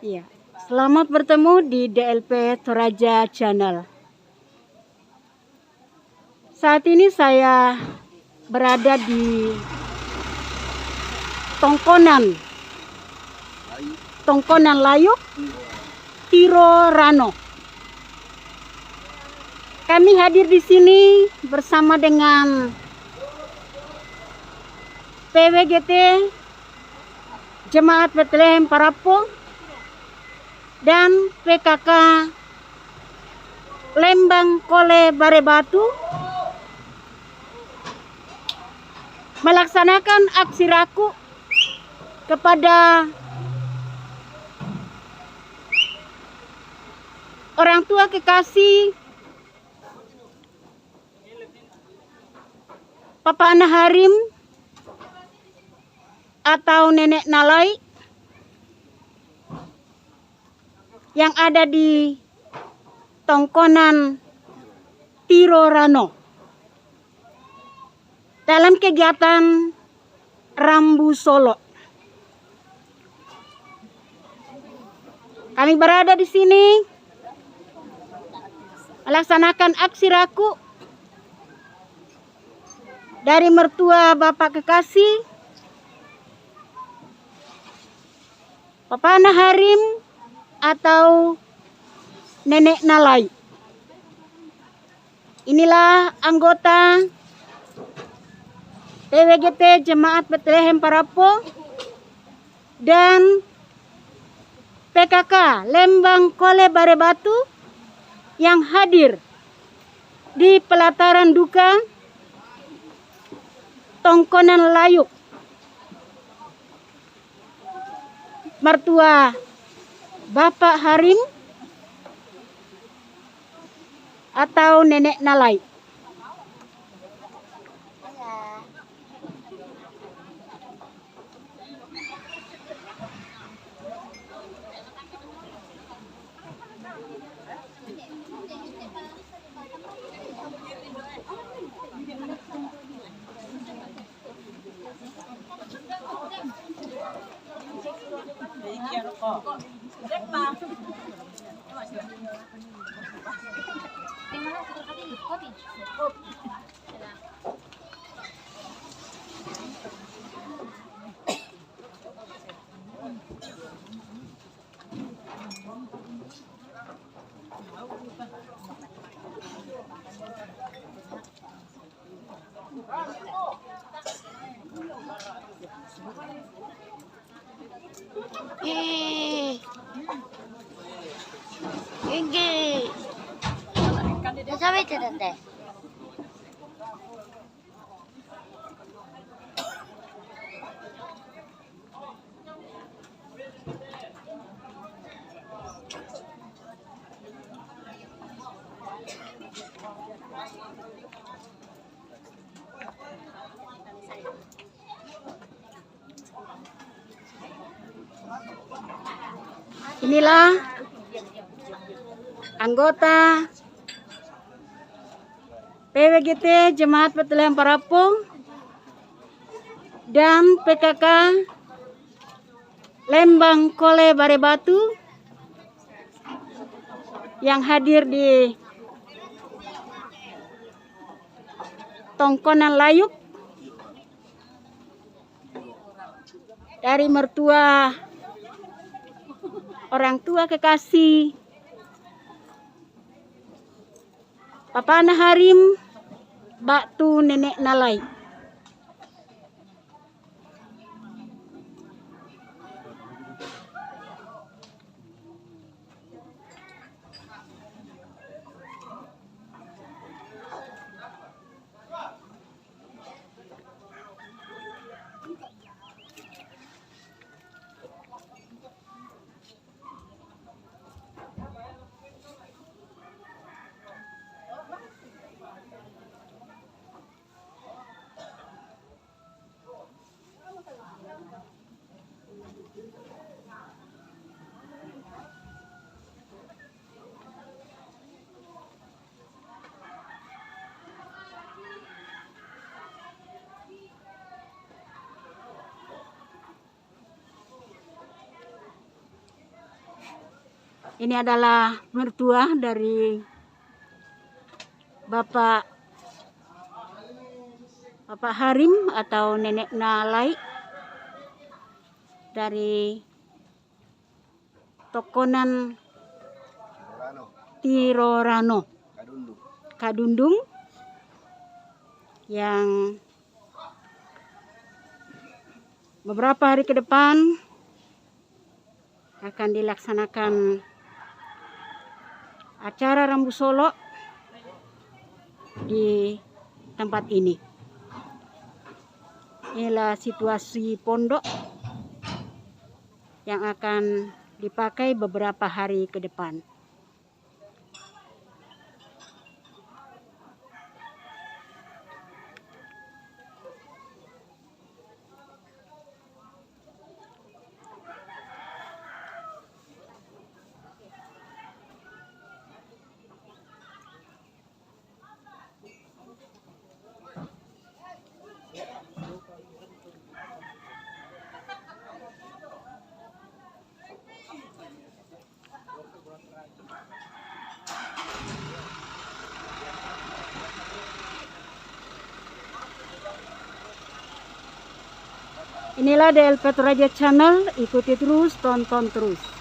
Iya, selamat bertemu di DLP Toraja Channel. Saat ini saya berada di Tongkonan Layuk, Tiro Rano. Kami hadir di sini bersama dengan PWGT Jemaat Betlehem Parapo dan PKK Lembang Kole Barebatu melaksanakan aksi raku kepada orang tua kekasih Papa Ana Harim atau Nenek Nalai yang ada di Tongkonan Tiro Rano dalam kegiatan Rambu Solo. Kami berada di sini melaksanakan aksi raku dari mertua Bapak kekasih Papa Ana Harim atau Nenek Nalai. Inilah anggota PWGT Jemaat Betlehem Parapo dan PKK Lembang Kole Barebatu yang hadir di pelataran duka Tongkonan Layuk, mertua Bapak Harim atau Nenek Nalai. Inilah anggota PWGT Jemaat Betlehem Parapo dan PKK Lembang Kole Barebatu yang hadir di Tongkonan Layuk dari mertua orang tua kekasih Papa Ana Harim Batu Nenek Nalai. Ini adalah mertua dari Bapak Harim atau Nenek Nalai dari Tokonan Tirorano Kadundung yang beberapa hari ke depan akan dilaksanakan acara Rambu Solo di tempat ini. Inilah situasi pondok yang akan dipakai beberapa hari ke depan. Inilah DLP Toraja Channel, ikuti terus, tonton terus.